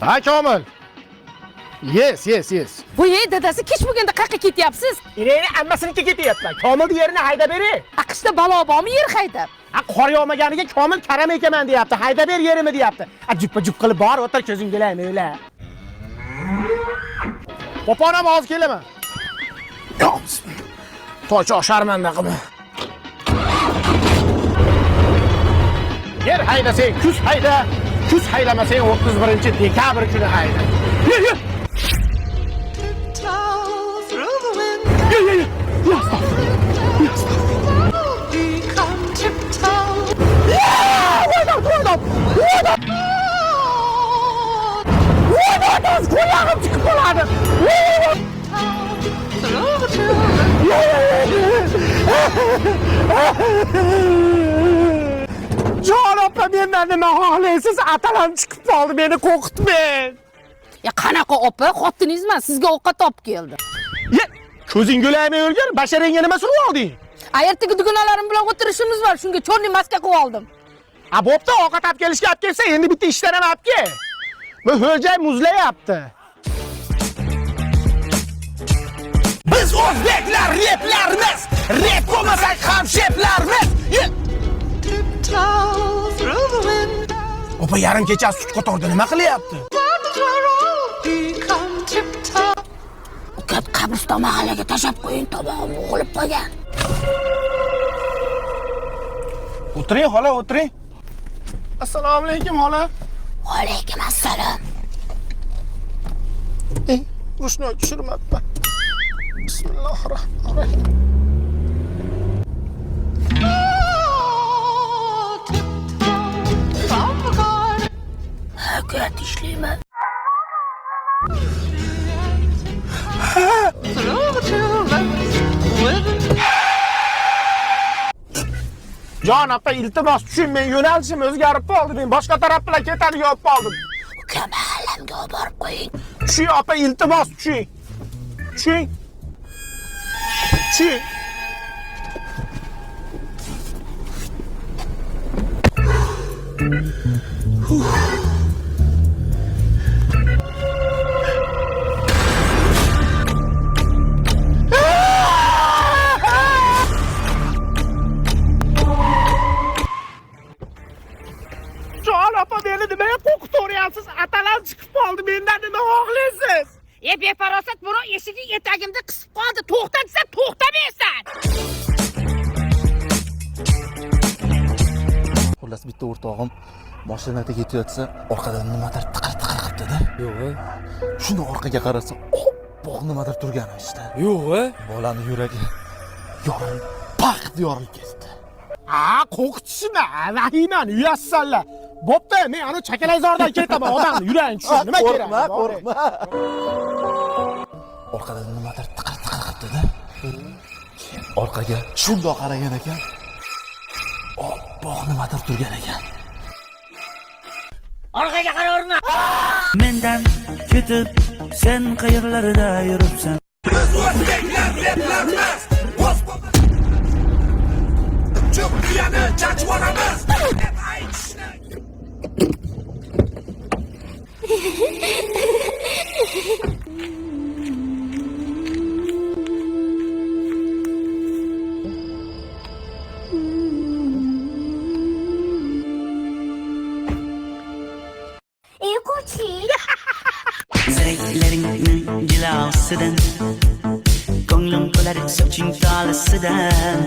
Ha Komil. Yes. Voy dadasi kech bo'lganda qayerga ketyapsiz? Ireni ammasiniki ketyapman. Komilni yerini haydab bering. Aqshda balo bormi yer haydab? Qor yog'maganiga Komil karam ekaman deyapti. Haydab ber yerimni deyapti. Juppa qilib bor, o'tir ko'zing bilan o'yla. Poponam hozir kelaman. To'ch osharmanda qilma. Yer haydasang, kuz hayda. Kuz haydamasang 31-dekabr kuni hayda. Yur. Kulağım çıkıp kuladı. Can opa benden nima xohlaysiz? Atalam chiqib qoldi, meni qo'rqitmang. Ya qanaqa opa, xotiningizman, sizga ovqat olib keldi. Ye, ko'zing go'lamay o'lgan, basharangga nima surib olding? Ertaga dugonalarim bilan o'tirishimiz bor, shunga cho'rni maska qilib oldim. Bo'pti, ovqat olib kelishga olib kelsa, endi bitta ishdan ham olib kel. Bu ho'jay muzlayapti. Biz o'zbeklar replarmiz. Rep bo'lmasak ham sheplarmiz. Opa yarim kechasi sut qatorda nima qilyapti? Ukat qabriston mahallaga tashab qo'ying, tomog'im o'g'ilib qolgan. O'tiring, xola, o'tiring. Assalomu alaykum, xola. Va alaykum assalom. Rushnoy tushirmabman. Bismillahirrohmanirrohim. Ukat ishlayman. Jon opa, iltimos tushing, men yo'nalishim o'zgarib qoldi. Men boshqa taraf bilan ketadigan bo'lib qoldim. Uka mahallamga olib borib qo'ying. Tushing opa, iltimos tushing. Tushing. Jon opa, meni nimaga qo'rqitaryapsiz? Atalar chiqib qoldi, mendan nima xohlaysiz? Befarosat buni eshiging etagimda qisib qoldi. To'xta desa to'xtamaysan. Xullas bitta o'rtog'im mashinada ketayotsa, orqadan nimadir tiqir qilibdi-da. Yo'q. Shuni orqaga qarasa, oppoq nimadir turgan işte. Yo'q. Bolani yuragi yorilib, paq yorilib ketdi. Qo'rqitishma, vahimani uyasizlar. Bo'pti, men ana chakalayzordan ketaman, odamni yuragini tushir. Nima kerak? Qo'rqma. Orqadan nimadir tiqir qilibdi-da. Orqaga shundoq qaragan ekan. Oppoq nimadir turgan ekan. Orqaga qaraverma. Mendan ketib sen qayerlarda yuribsan? Biz o'zbeklar replarmiz. Türkiyani chachvoramiz. Deb aytishni. Zirikleringning jilosidan ko'nglim to'lar soching tolisidan